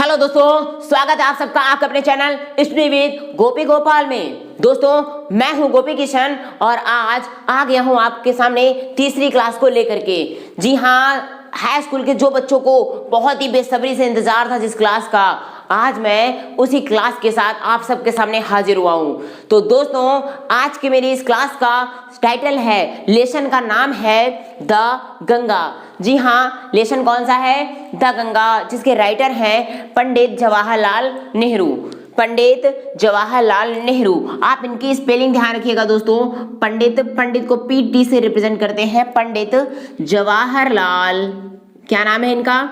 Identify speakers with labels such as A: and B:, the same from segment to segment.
A: Hello दोस्तों, स्वागत है आप सबका आपके अपने चैनल स्टडी विद गोपी गोपाल में। दोस्तों मैं हूं गोपी किशन और आज आ गया हूं आपके सामने तीसरी क्लास को लेकर के। जी हां, हाई स्कूल के जो बच्चों को बहुत ही बेसब्री से इंतजार था जिस क्लास का, आज मैं उसी क्लास के साथ आप सबके सामने हाजिर हुआ हूं। तो दोस्तों आज की मेरी इस क्लास का टाइटल है, लेसन का नाम है द गंगा। जी हाँ, लेसन कौन सा है? द गंगा, जिसके राइटर हैं पंडित जवाहरलाल नेहरू। पंडित जवाहरलाल नेहरू, आप इनकी स्पेलिंग ध्यान रखिएगा दोस्तों। पंडित को पीटी से रिप्रेजेंट करते हैं, पंडित जवाहरलाल, क्या नाम है इनका?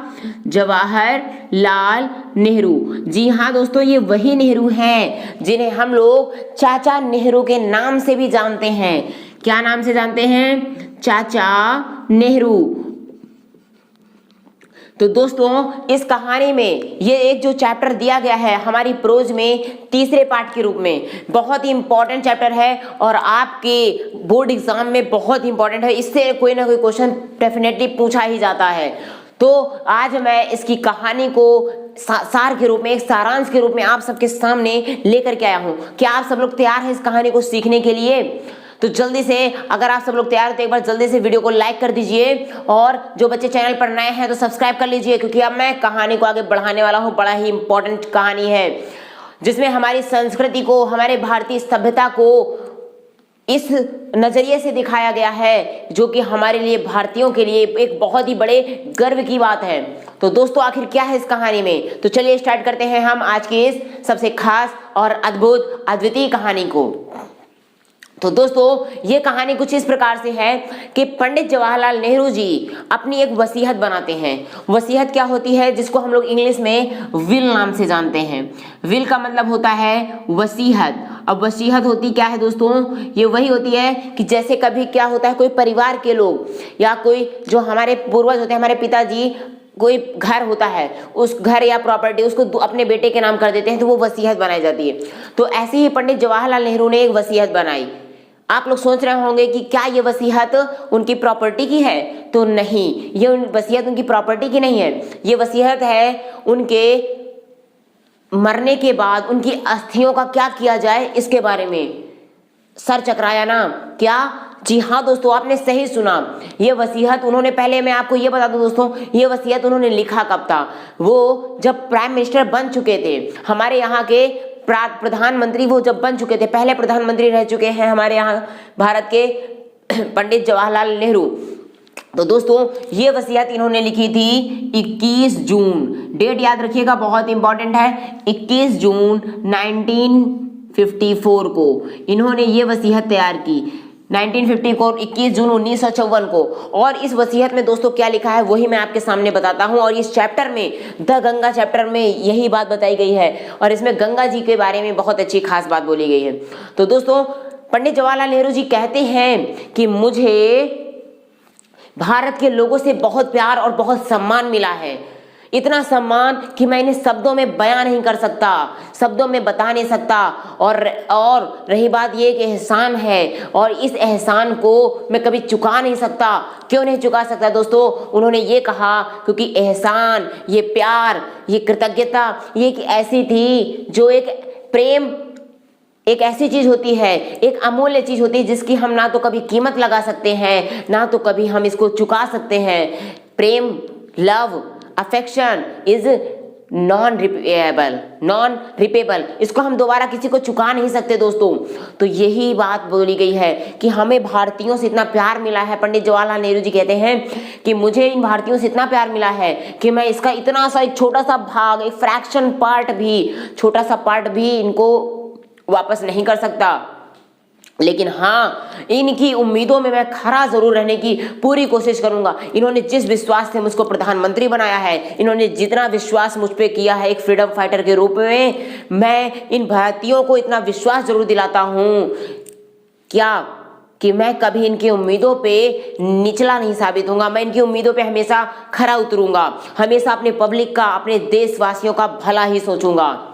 A: जवाहरलाल नेहरू। जी हाँ दोस्तों, ये वही नेहरू हैं जिन्हें हम लोग चाचा नेहरू के नाम से भी जानते हैं। क्या नाम से जानते हैं? चाचा नेहरू। तो दोस्तों इस कहानी में ये एक जो चैप्टर दिया गया है हमारी प्रोज में तीसरे पार्ट के रूप में, बहुत ही इंपॉर्टेंट चैप्टर है और आपके बोर्ड एग्जाम में बहुत ही इंपॉर्टेंट है। इससे कोई ना कोई क्वेश्चन डेफिनेटली पूछा ही जाता है। तो आज मैं इसकी कहानी को सार के रूप में, एक सारांश के रूप में आप सबके सामने लेकर के आया हूं। क्या आप सब लोग तैयार हैं इस कहानी को सीखने के लिए? तो जल्दी से, अगर आप सब लोग तैयार हो तो एक बार जल्दी से वीडियो को लाइक कर दीजिए और जो बच्चे चैनल पर नए हैं तो सब्सक्राइब कर लीजिए, क्योंकि अब मैं कहानी को आगे बढ़ाने वाला हूं। बड़ा ही इंपॉर्टेंट कहानी है जिसमें हमारी संस्कृति को, हमारे भारतीय सभ्यता को इस नजरिए से दिखाया गया है जो कि हमारे लिए, भारतीयों के लिए एक बहुत ही बड़े गर्व की बात है। तो दोस्तों आखिर क्या है इस कहानी में? तो चलिए स्टार्ट करते हैं हम आज की इस सबसे खास और अद्भुत अद्वितीय कहानी को। तो दोस्तों ये कहानी कुछ इस प्रकार से है कि पंडित जवाहरलाल नेहरू जी अपनी एक वसीयत बनाते हैं। वसीयत क्या होती है? जिसको हम लोग इंग्लिश में विल नाम से जानते हैं। विल का मतलब होता है वसीयत। अब वसीयत होती क्या है दोस्तों? ये वही होती है कि जैसे कभी क्या होता है, कोई परिवार के लोग या कोई जो हमारे पूर्वज होते हैं, हमारे पिताजी, कोई घर होता है, उस घर या प्रॉपर्टी उसको अपने बेटे के नाम कर देते हैं तो वो वसीयत बनाई जाती है। तो ऐसे ही पंडित जवाहरलाल नेहरू ने एक वसीयत बनाई। आप लोग सोच रहे होंगे कि क्या ये वसीयत उनकी प्रॉपर्टी की है? तो नहीं, ये वसीयत उनकी प्रॉपर्टी की नहीं है। ये वसीयत है उनके मरने के बाद उनकी अस्थियों का क्या किया जाए इसके बारे में। सर चकराया ना क्या? जी हाँ दोस्तों, आपने सही सुना। ये वसीयत उन्होंने, पहले मैं आपको ये बता दूं दोस्तों, ये वसीयत उन्होंने लिखा कब था? वो जब प्राइम मिनिस्टर बन चुके थे, हमारे यहाँ के प्रधानमंत्री वो जब बन चुके थे, पहले प्रधानमंत्री रह चुके हैं हमारे यहाँ भारत के पंडित जवाहरलाल नेहरू। तो दोस्तों ये वसीयत इन्होंने लिखी थी 21 जून, डेट याद रखिएगा, बहुत इंपॉर्टेंट है। 21 जून 1954 को इन्होंने ये वसीयत तैयार की। 1954, 21 जून 1954 को। और इस वसीयत में दोस्तों क्या लिखा है वही मैं आपके सामने बताता हूं। और इस चैप्टर में, द गंगा चैप्टर में यही बात बताई गई है और इसमें गंगा जी के बारे में बहुत अच्छी खास बात बोली गई है। तो दोस्तों पंडित जवाहरलाल नेहरू जी कहते हैं कि मुझे भारत के लोगों से बहुत प्यार और बहुत सम्मान मिला है। इतना सम्मान कि मैं इन्हें शब्दों में बयां नहीं कर सकता, शब्दों में बता नहीं सकता। और रही बात ये कि एहसान है और इस एहसान को मैं कभी चुका नहीं सकता। क्यों नहीं चुका सकता दोस्तों? उन्होंने ये कहा क्योंकि एहसान, ये प्यार, ये कृतज्ञता, ये एक ऐसी थी जो एक प्रेम, एक ऐसी चीज होती है, एक अमूल्य चीज होती है जिसकी हम ना तो कभी कीमत लगा सकते हैं, ना तो कभी हम इसको चुका सकते हैं। प्रेम, love, affection is non repayable, इसको हम दोबारा किसी को चुका नहीं सकते दोस्तों। तो यही बात बोली गई है कि हमें भारतीयों से इतना प्यार मिला है। पंडित जवाहरलाल नेहरू जी कहते हैं कि मुझे इन भारतीयों से इतना प्यार मिला है कि मैं इसका इतना सा एक छोटा सा भाग, एक फ्रैक्शन पार्ट भी, छोटा सा पार्ट भी इनको वापस नहीं कर सकता। लेकिन हाँ, इनकी उम्मीदों में मैं खरा जरूर रहने की पूरी कोशिश करूंगा। इन्होंने जिस विश्वास से मुझको प्रधानमंत्री बनाया है, इन्होंने जितना विश्वास मुझ पे किया है एक फ्रीडम फाइटर के रूप में, मैं इन भारतीयों को इतना विश्वास जरूर दिलाता हूं क्या कि मैं कभी इनकी उम्मीदों पे निचला नहीं साबित होऊंगा। मैं इनकी उम्मीदों पे हमेशा खरा उतरूंगा, हमेशा अपने पब्लिक का, अपने देशवासियों का भला ही सोचूंगा।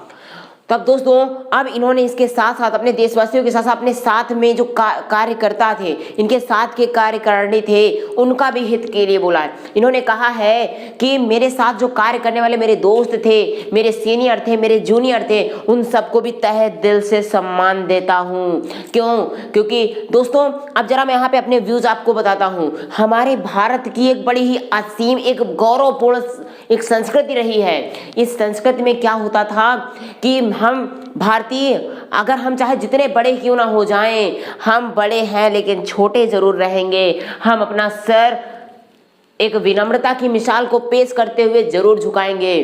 A: तब दोस्तों अब इन्होंने इसके साथ साथ अपने देशवासियों के साथ साथ अपने साथ में जो कार्यकर्ता थे, इनके साथ के कार्यकारिणी थे, उनका भी हित के लिए बोला है। इन्होंने कहा है कि मेरे साथ जो कार्य करने वाले मेरे दोस्त थे, मेरे सीनियर थे, मेरे जूनियर थे, उन सबको भी तहे दिल से सम्मान देता हूँ। क्यों? क्योंकि दोस्तों अब जरा मैं यहाँ पे अपने व्यूज आपको बताता हूँ। हमारे भारत की एक बड़ी ही असीम, एक गौरवपूर्ण एक संस्कृति रही है। इस संस्कृति में क्या होता था कि हम भारतीय, अगर हम चाहे जितने बड़े क्यों ना हो जाएं, हम बड़े हैं लेकिन छोटे जरूर रहेंगे। हम अपना सर एक विनम्रता की मिसाल को पेश करते हुए जरूर झुकाएंगे।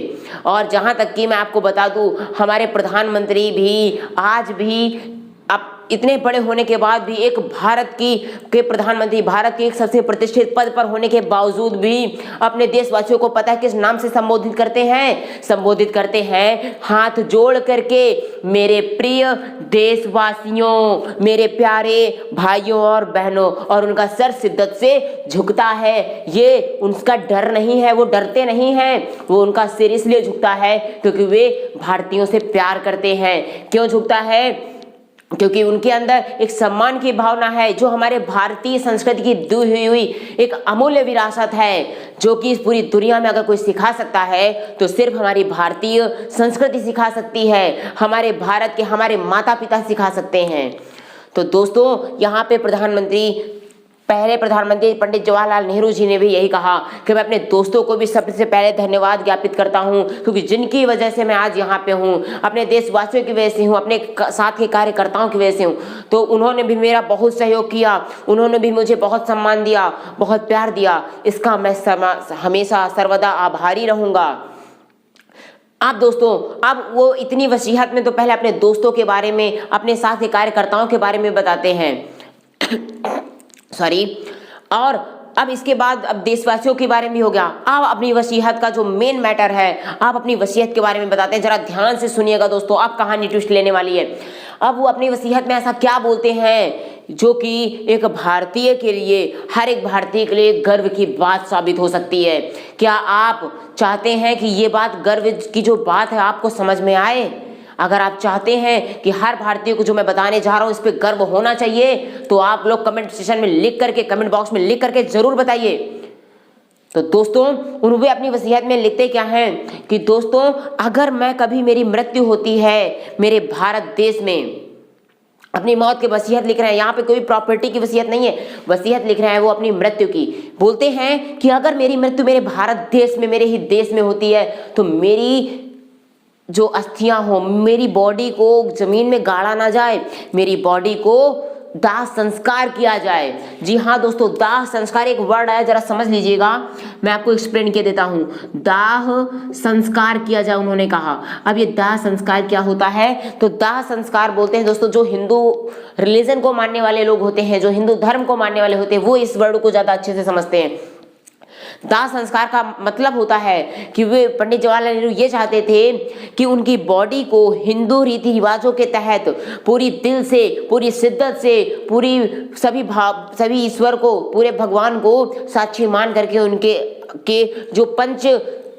A: और जहां तक कि मैं आपको बता दूं, हमारे प्रधानमंत्री भी आज भी अब इतने बड़े होने के बाद भी एक भारत के प्रधानमंत्री, भारत के एक सबसे प्रतिष्ठित पद पर होने के बावजूद भी अपने देशवासियों को पता है किस नाम से संबोधित करते हैं? संबोधित करते हैं हाथ जोड़ करके, मेरे प्रिय देशवासियों, मेरे प्यारे भाइयों और बहनों, और उनका सर शिद्दत से झुकता है। ये उनका डर नहीं है, वो डरते नहीं हैं, वो उनका सिर इसलिए झुकता है क्योंकि वे भारतीयों से प्यार करते हैं। क्यों झुकता है? क्योंकि उनके अंदर एक सम्मान की भावना है, जो हमारे भारतीय संस्कृति की दी हुई एक अमूल्य विरासत है, जो कि इस पूरी दुनिया में अगर कोई सिखा सकता है तो सिर्फ हमारी भारतीय संस्कृति सिखा सकती है, हमारे भारत के हमारे माता पिता सिखा सकते हैं। तो दोस्तों यहाँ पे पहले प्रधानमंत्री पंडित जवाहरलाल नेहरू जी ने भी यही कहा कि मैं अपने दोस्तों को भी सबसे पहले धन्यवाद ज्ञापित करता हूं, क्योंकि जिनकी वजह से मैं आज यहाँ पे हूँ, अपने देशवासियों की वजह से हूँ, अपने साथ के कार्यकर्ताओं की वजह से हूँ। तो उन्होंने भी मेरा बहुत सहयोग किया, उन्होंने भी मुझे बहुत सम्मान दिया, बहुत प्यार दिया। इसका मैं हमेशा सर्वदा आभारी रहूंगा। आप दोस्तों अब वो इतनी वसीयत में तो पहले अपने दोस्तों के बारे में, अपने साथ के कार्यकर्ताओं के बारे में बताते हैं और अब इसके बाद अब देशवासियों के बारे में भी हो गया। अब अपनी वसीयत का जो मेन मैटर है, आप अपनी वसीयत के बारे में बताते हैं। जरा ध्यान से सुनिएगा दोस्तों, अब कहानी ट्विस्ट लेने वाली है। अब वो अपनी वसीयत में ऐसा क्या बोलते हैं जो कि एक भारतीय के लिए, हर एक भारतीय के लिए गर्व की बात साबित हो सकती है। क्या आप चाहते हैं कि ये बात, गर्व की जो बात है, आपको समझ में आए? अगर आप चाहते हैं कि हर भारतीय को जो मैं बताने जा रहा हूं इस पे गर्व होना चाहिए, तो आप लोग कमेंट सेक्शन में लिख करके, कमेंट बॉक्स में लिख करके जरूर बताइए। तो दोस्तों उन्होंने अपनी वसीयत में लिखते क्या हैं कि दोस्तों अगर मैं कभी, मेरी मृत्यु होती है मेरे भारत देश में, अपनी मौत की वसीयत लिख रहे हैं। यहाँ पे कोई प्रॉपर्टी की वसीयत नहीं है, वसीयत लिख रहे हैं वो अपनी मृत्यु की। बोलते हैं कि अगर मेरी मृत्यु मेरे भारत देश में, मेरे ही देश में होती है, तो मेरी जो अस्थियां हो, मेरी बॉडी को जमीन में गाड़ा ना जाए, मेरी बॉडी को दाह संस्कार किया जाए। जी हाँ दोस्तों, दाह संस्कार एक वर्ड है, जरा समझ लीजिएगा, मैं आपको एक्सप्लेन किया देता हूँ। दाह संस्कार किया जाए उन्होंने कहा। अब ये दाह संस्कार क्या होता है? तो दाह संस्कार बोलते हैं दोस्तों, जो हिंदू रिलीजन को मानने वाले लोग होते हैं, जो हिंदू धर्म को मानने वाले होते हैं, वो इस वर्ड को ज्यादा अच्छे से समझते हैं। दाह संस्कार का मतलब होता है कि वे, पंडित जवाहरलाल नेहरू ये चाहते थे कि उनकी बॉडी को हिंदू रीति रिवाजों के तहत पूरी दिल से, पूरी शिद्दत से, पूरी सभी ईश्वर को, पूरे भगवान को साक्षी मान करके उनके जो पंच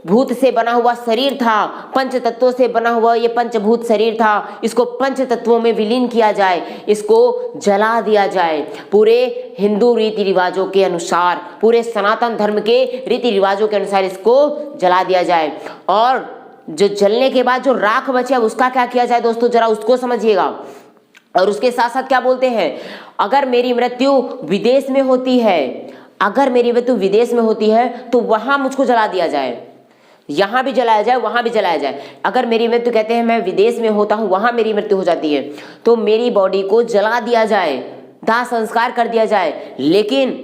A: भूत से बना हुआ शरीर था, पंच तत्वों से बना हुआ ये पंचभूत शरीर था, इसको पंच तत्वों में विलीन किया जाए, इसको जला दिया जाए। पूरे हिंदू रीति रिवाजों के अनुसार, पूरे सनातन धर्म के रीति रिवाजों के अनुसार इसको जला दिया जाए। और जो जलने के बाद जो राख बचे उसका क्या किया जाए दोस्तों, जरा उसको समझिएगा। और उसके साथ साथ क्या बोलते हैं, अगर मेरी मृत्यु विदेश में होती है, अगर मेरी मृत्यु विदेश में होती है तो वहां मुझको जला दिया जाए, यहां भी जलाया जाए, वहां भी जलाया जाए। अगर मेरी मृत्यु, कहते हैं मैं विदेश में होता हूं, वहां मेरी मृत्यु हो जाती है, तो मेरी बॉडी को जला दिया जाए, दाह संस्कार कर दिया जाए, लेकिन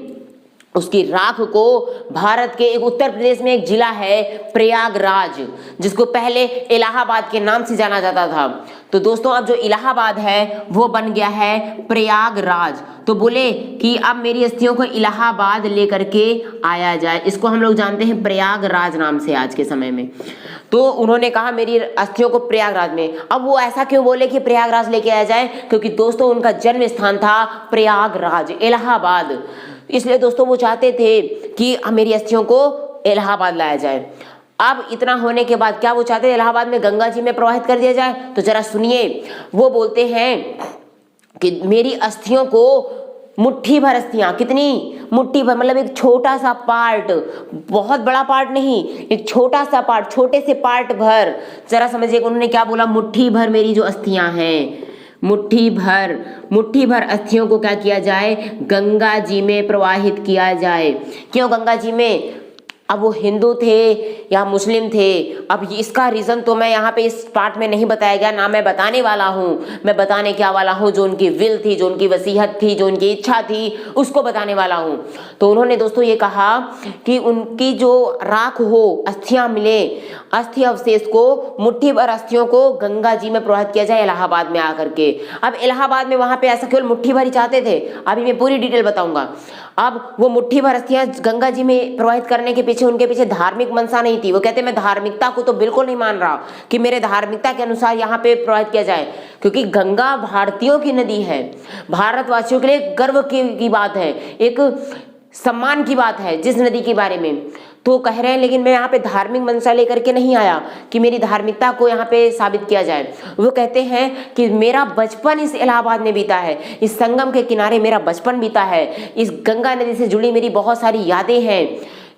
A: उसकी राख को भारत के एक उत्तर प्रदेश में एक जिला है प्रयागराज, जिसको पहले इलाहाबाद के नाम से जाना जाता था। तो दोस्तों अब जो इलाहाबाद है वो बन गया है प्रयागराज। तो बोले कि अब मेरी अस्थियों को इलाहाबाद लेकर के आया जाए, इसको हम लोग जानते हैं प्रयागराज नाम से आज के समय में। तो उन्होंने कहा मेरी अस्थियों को प्रयागराज में। अब वो ऐसा क्यों बोले कि प्रयागराज लेके आया जाए? क्योंकि दोस्तों उनका जन्म स्थान था प्रयागराज, इलाहाबाद, इसलिए दोस्तों वो चाहते थे कि मेरी अस्थियों को इलाहाबाद लाया जाए। अब इतना होने के बाद क्या वो चाहते थे इलाहाबाद में गंगा जी में प्रवाहित कर दिया जाए? तो जरा सुनिए, वो बोलते हैं कि मेरी अस्थियों को मुट्ठी भर अस्थियां, कितनी? मुट्ठी भर, मतलब एक छोटा सा पार्ट, बहुत बड़ा पार्ट नहीं, एक छोटा सा पार्ट, छोटे से पार्ट भर। जरा समझिए उन्होंने क्या बोला, मुट्ठी भर मेरी जो अस्थियां हैं, मुट्ठी भर अस्थियों को क्या किया जाए? गंगा जी में प्रवाहित किया जाए। क्यों गंगा जी में? अब वो हिंदू थे या मुस्लिम थे, अब इसका रीज़न तो मैं यहाँ पे इस पार्ट में नहीं बताया गया, ना मैं बताने वाला हूँ। मैं बताने क्या वाला हूँ, जो उनकी विल थी, जो उनकी वसीयत थी, जो उनकी इच्छा थी, उसको बताने वाला हूँ। तो उन्होंने दोस्तों ये कहा कि उनकी जो राख हो, अस्थियाँ मिले, अस्थि अवशेष को, मुट्ठी भर अस्थियों को गंगा जी में प्रवाहित किया जाए इलाहाबाद में आकर के। अब इलाहाबाद में वहाँ पे ऐसा केवल मुट्ठी भर ही चाहते थे, अभी मैं पूरी डिटेल बताऊंगा। अब वो मुट्ठी भर अस्थियां गंगा जी में प्रवाहित करने के पीछे उनके पीछे धार्मिक मनसा नहीं थी। वो कहते मैं धार्मिकता को तो बिल्कुल नहीं मान रहा कि मेरे धार्मिकता के अनुसार यहाँ पे प्रवाहित किया जाए, क्योंकि गंगा भारतीयों की नदी है, भारतवासियों के लिए गर्व की बात है, एक सम्मान की बात है जिस नदी के बारे में। तो कह रहे हैं लेकिन मैं यहाँ पे धार्मिक मंशा लेकर के नहीं आया कि मेरी धार्मिकता को यहाँ पे साबित किया जाए। वो कहते हैं कि मेरा बचपन इस इलाहाबाद में बीता है, इस संगम के किनारे मेरा बचपन बीता है, इस गंगा नदी से जुड़ी मेरी बहुत सारी यादें हैं,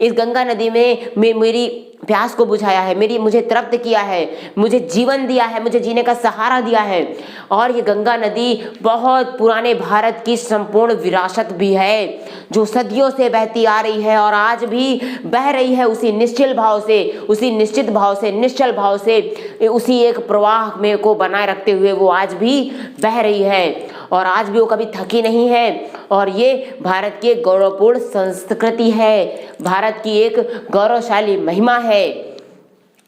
A: इस गंगा नदी में मेरी प्यास को बुझाया है, मुझे तृप्त किया है, मुझे जीवन दिया है, मुझे जीने का सहारा दिया है। और ये गंगा नदी बहुत पुराने भारत की संपूर्ण विरासत भी है, जो सदियों से बहती आ रही है और आज भी बह रही है उसी निश्चल भाव से, उसी निश्चित भाव से, निश्चल भाव से, उसी एक प्रवाह में को बनाए रखते हुए वो आज भी बह रही है और आज भी वो कभी थकी नहीं है। और ये भारत की एक गौरवपूर्ण संस्कृति है, भारत की एक गौरवशाली महिमा है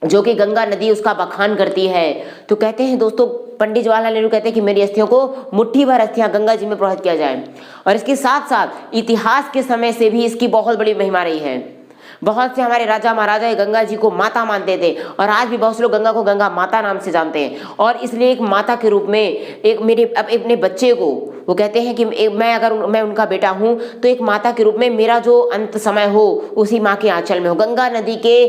A: जो कि गंगा नदी उसका बखान करती है। तो कहते हैं दोस्तों, पंडित जवाहरलाल नेहरू कहते हैं कि मेरी अस्थियों को मुट्ठी भर अस्थियां गंगा जी में प्रवाहित किया जाए। और इसके साथ साथ इतिहास के समय से भी इसकी बहुत बड़ी महिमा रही है। बहुत से हमारे राजा महाराजा गंगा जी को माता मानते थे और आज भी बहुत से लोग गंगा को गंगा माता नाम से जानते हैं। और इसलिए एक माता के रूप में एक मेरे अपने बच्चे को वो कहते हैं कि मैं उनका बेटा हूँ तो एक माता के रूप में मेरा जो अंत समय हो उसी माँ के आंचल में हो, गंगा नदी के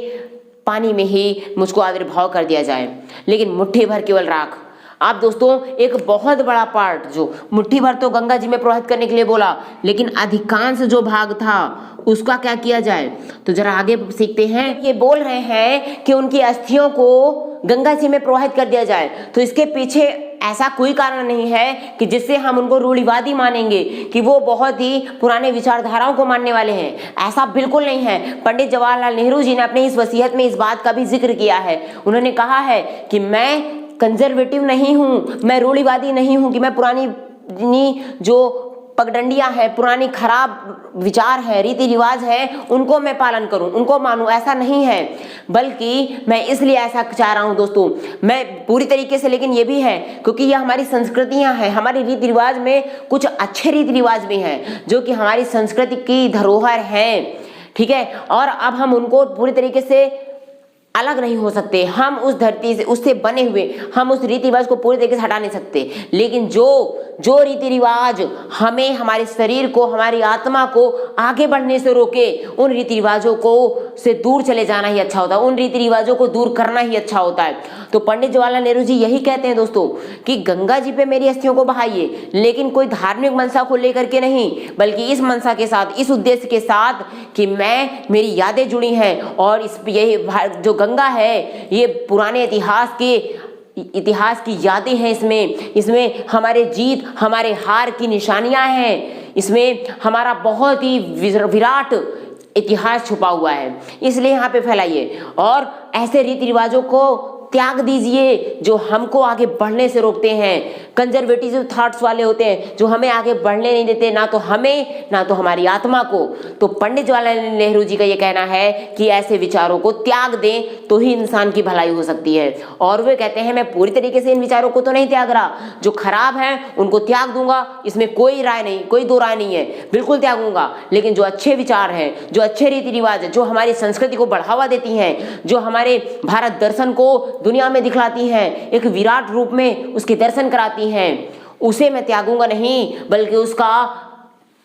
A: पानी में ही मुझको आविर्भाव कर दिया जाए। लेकिन मुट्ठी भर केवल राख। आप दोस्तों एक बहुत बड़ा पार्ट, जो मुट्ठी भर तो गंगा जी में प्रवाहित करने के लिए बोला, लेकिन अधिकांश जो भाग था उसका क्या किया जाए? तो जरा आगे सीखते हैं। ये बोल रहे हैं कि उनकी अस्थियों को गंगा जी में प्रवाहित कर दिया जाए, तो इसके पीछे ऐसा कोई कारण नहीं है कि जिससे हम उनको रूढ़िवादी मानेंगे, कि वो बहुत ही पुराने विचारधाराओं को मानने वाले हैं। ऐसा बिल्कुल नहीं है। पंडित जवाहरलाल नेहरू जी ने अपने इस वसीयत में इस बात का भी जिक्र किया है। उन्होंने कहा है कि मैं कंजर्वेटिव नहीं हूँ, मैं रूढ़िवादी नहीं हूँ, कि मैं पुरानी जो पगडंडियां है, पुरानी खराब विचार है, रीति रिवाज है, उनको मैं पालन करूं, उनको मानूं, ऐसा नहीं है। बल्कि मैं इसलिए ऐसा चाह रहा हूं दोस्तों, मैं पूरी तरीके से, लेकिन ये भी है क्योंकि ये हमारी संस्कृतियां हैं, हमारे रीति रिवाज में कुछ अच्छे रीति रिवाज भी हैं जो कि हमारी संस्कृति की धरोहर हैं, ठीक है। और अब हम उनको पूरी तरीके से अलग नहीं हो सकते। हम उस धरती से, उससे बने हुए, हम उस रीति रिवाज को पूरी तरीके से हटा नहीं सकते। लेकिन जो रीति रिवाज हमें, हमारे शरीर को, हमारी आत्मा को आगे बढ़ने से रोके, उन रीति रिवाजों को से दूर चले जाना ही अच्छा होता है, उन रीति रिवाजों को दूर करना ही अच्छा होता है। तो पंडित जवाहरलाल नेहरू जी यही कहते हैं दोस्तों कि गंगा जी पे मेरी अस्थियों को बहाइए, लेकिन कोई धार्मिक मनसा को लेकर के नहीं, बल्कि इस मनसा के साथ, इस उद्देश्य के साथ कि मेरी यादें जुड़ी हैं और यही जो गंगा है ये पुराने इतिहास की यादें हैं। इसमें हमारे जीत, हमारे हार की निशानियां हैं, इसमें हमारा बहुत ही विराट इतिहास छुपा हुआ है। इसलिए यहाँ पे फैलाइए और ऐसे रीति रिवाजों को त्याग दीजिए जो हमको आगे बढ़ने से रोकते हैं। कंजर्वेटिव थॉट्स वाले होते हैं जो हमें आगे बढ़ने नहीं देते, ना तो हमें, ना तो हमारी आत्मा को। तो पंडित जवाहरलाल नेहरू जी का ये कहना है कि ऐसे विचारों को त्याग दें तो ही इंसान की भलाई हो सकती है। और वे कहते हैं मैं पूरी तरीके से इन विचारों को तो नहीं त्याग रहा, जो खराब है उनको त्याग दूंगा, इसमें कोई राय नहीं, कोई दो राय नहीं है, बिल्कुल त्यागूंगा। लेकिन जो अच्छे विचार हैं, जो अच्छे रीति रिवाज है, जो हमारी संस्कृति को बढ़ावा देती हैं, जो हमारे भारत दर्शन को दुनिया में दिखलाती हैं, एक विराट रूप में उसके दर्शन कराती हैं, उसे मैं त्यागूंगा नहीं, बल्कि उसका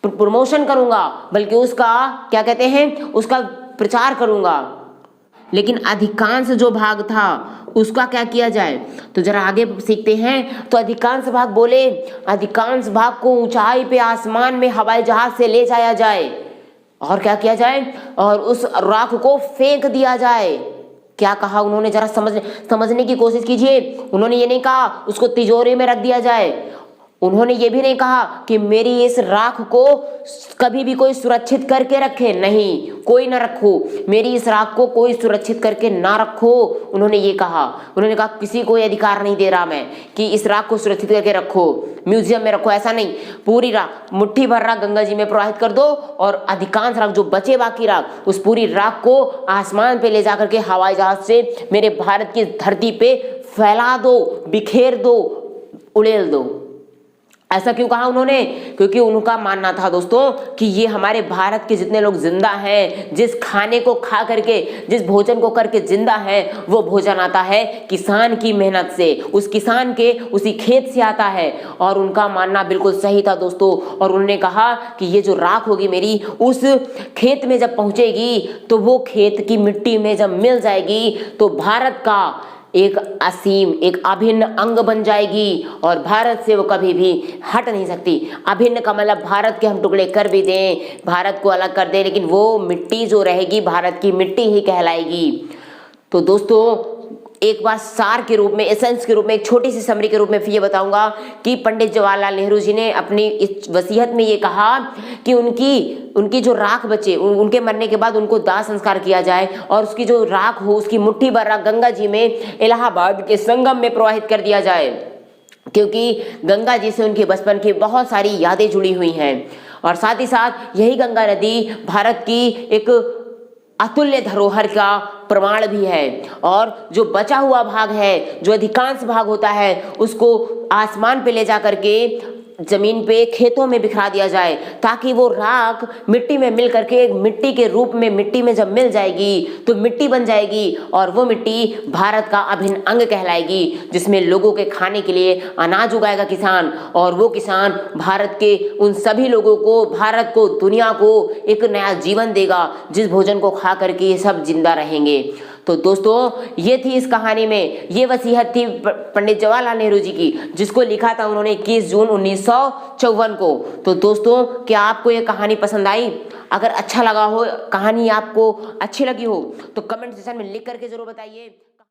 A: प्रमोशन करूंगा, बल्कि उसका क्या कहते हैं, उसका प्रचार करूंगा। लेकिन अधिकांश जो भाग था उसका क्या किया जाए। तो जरा आगे सीखते हैं। तो अधिकांश भाग बोले, अधिकांश भाग को ऊंचाई पे आसमान में हवाई जहाज से ले जाया जाए और क्या किया जाए, और उस राख को फेंक दिया जाए। क्या कहा उन्होंने, जरा समझने की कोशिश कीजिए। उन्होंने ये नहीं कहा उसको तिजोरी में रख दिया जाए, उन्होंने ये भी नहीं कहा कि मेरी इस राख को कभी भी कोई सुरक्षित करके रखे, नहीं, कोई ना रखो, मेरी इस राख को कोई सुरक्षित करके ना रखो। उन्होंने ये कहा, उन्होंने कहा किसी को ये अधिकार नहीं दे रहा मैं कि इस राख को सुरक्षित करके रखो, म्यूजियम में रखो, ऐसा नहीं। पूरी राख, मुट्ठी भर राख गंगा जी में प्रवाहित कर दो और अधिकांश राख जो बचे बाकी राख, उस पूरी राख को आसमान पे ले जाकर के हवाई जहाज से मेरे भारत की धरती पे फैला दो, बिखेर दो, उड़ेल दो। ऐसा क्यों कहा उन्होंने, क्योंकि उनका मानना था दोस्तों कि ये हमारे भारत के जितने लोग जिंदा हैं, जिस खाने को खा करके, जिस भोजन को करके जिंदा है, वो भोजन आता है किसान की मेहनत से, उस किसान के उसी खेत से आता है। और उनका मानना बिल्कुल सही था दोस्तों। और उन्होंने कहा कि ये जो राख होगी मेरी, उस खेत में जब पहुंचेगी तो वो खेत की मिट्टी में जब मिल जाएगी तो भारत का एक असीम, एक अभिन्न अंग बन जाएगी और भारत से वो कभी भी हट नहीं सकती। अभिन्न का मतलब भारत के हम टुकड़े कर भी दें, भारत को अलग कर दें, लेकिन वो मिट्टी जो रहेगी भारत की मिट्टी ही कहलाएगी। तो दोस्तों एक बार सार के रूप में, एसेंस के रूप में, एक छोटी सी समरी के रूप में फिर ये बताऊंगा कि पंडित जवाहरलाल नेहरू जी ने अपनी इस वसीयत में ये कहा कि उनकी जो राख बचे, उनके मरने के बाद उनको दाह संस्कार किया जाए और उसकी जो राख हो, उसकी मुट्ठी भर राख गंगा जी में इलाहाबाद के संगम में प्रवाहित कर दिया जाए, क्योंकि गंगा जी से उनके बचपन की बहुत सारी यादें जुड़ी हुई हैं। और साथ ही साथ यही गंगा नदी भारत की एक अतुल्य धरोहर का प्रमाण भी है। और जो बचा हुआ भाग है, जो अधिकांश भाग होता है, उसको आसमान पे ले जा करके जमीन पे, खेतों में बिखरा दिया जाए, ताकि वो राख मिट्टी में मिल करके एक मिट्टी के रूप में, मिट्टी में जब मिल जाएगी तो मिट्टी बन जाएगी और वो मिट्टी भारत का अभिन्न अंग कहलाएगी, जिसमें लोगों के खाने के लिए अनाज उगाएगा किसान। और वो किसान भारत के उन सभी लोगों को, भारत को, दुनिया को एक नया जीवन देगा, जिस भोजन को खा करके ये सब जिंदा रहेंगे। तो दोस्तों ये थी इस कहानी में, ये वसीयत थी पंडित जवाहरलाल नेहरू जी की, जिसको लिखा था उन्होंने 21 जून 1954 को। तो दोस्तों क्या आपको ये कहानी पसंद आई? अगर अच्छा लगा हो, कहानी आपको अच्छी लगी हो तो कमेंट सेक्शन में लिख करके जरूर बताइए।